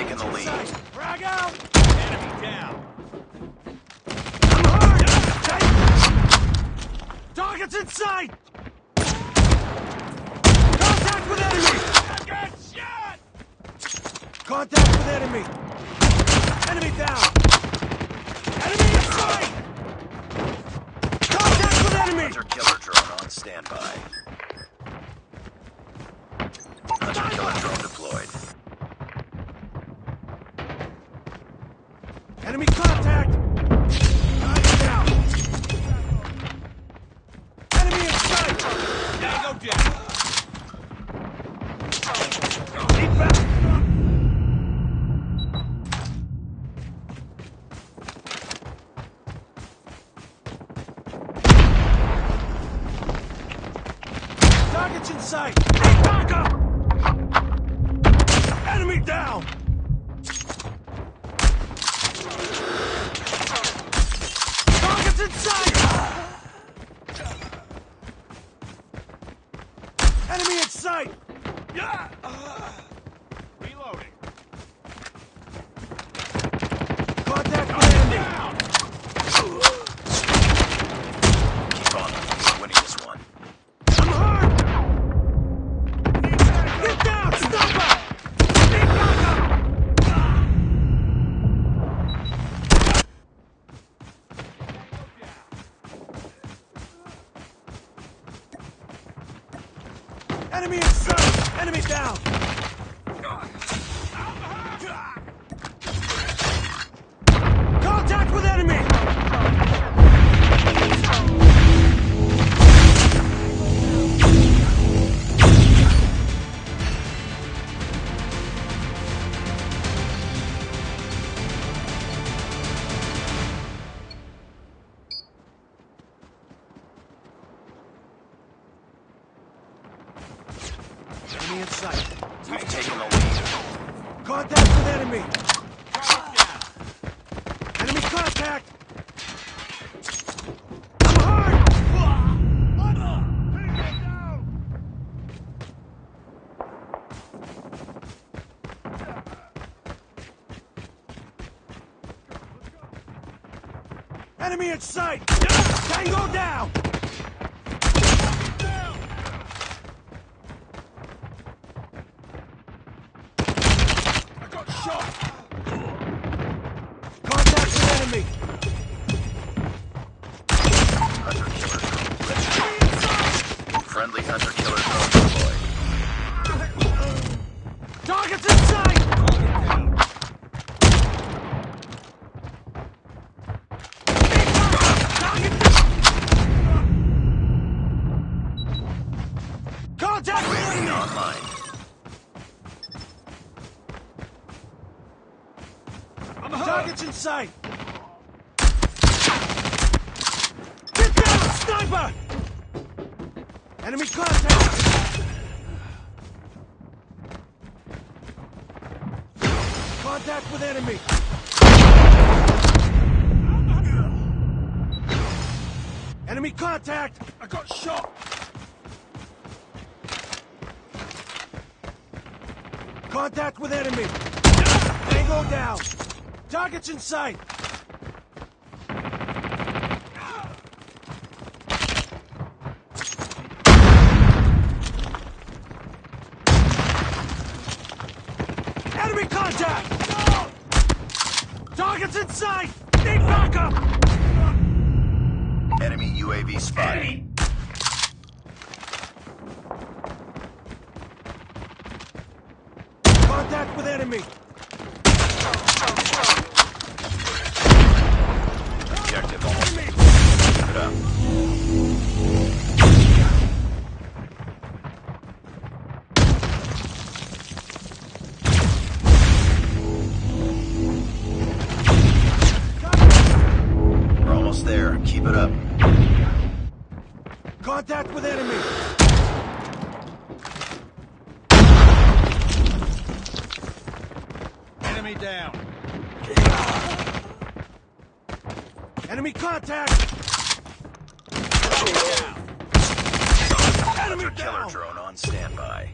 taking the lead. Frag out! Enemy down. I'm hurt! Target's in sight! Contact with enemy! I got shot! Contact with enemy! Enemy down! Enemy in sight! Contact with enemy! Hunter-killer drone on standby. Hunter-killer drone deployed. Enemy contact! Target down! Enemy in sight! Tango down. Keep back! Target's in sight! Need backup! Enemy down! Target's in sight! Enemy in sight! Yeah. Reloading. Contact with enemy! Down. Keep on them. We're winning this one. I'm hurt! Get down! Sniper! Need backup! Enemy in sight! Enemy down! Contact with enemy! Enemy in sight. We've taken the lead. Contact with enemy! Target down. Enemy contact! I'm hurt! Enemy in sight! Tango down! I got shot. Contact with enemy! Hunter-killer drone ready. Friendly hunter-killer drone deployed. Target's in sight! Contact with UAV enemy! online. I'm hurt. Target's in sight! Get down, sniper! Enemy contact! Contact with enemy! Enemy contact! I got shot. Contact with enemy! Tango down! Target's in sight! Enemy contact! Target's in sight! Need backup! Enemy UAV spotted. Contact with enemy! Objective almost. Keep it up. We're almost there. Keep it up. Contact with enemy! Enemy down. Enemy contact! Down. Enemy Hunter-killer down! drone on standby.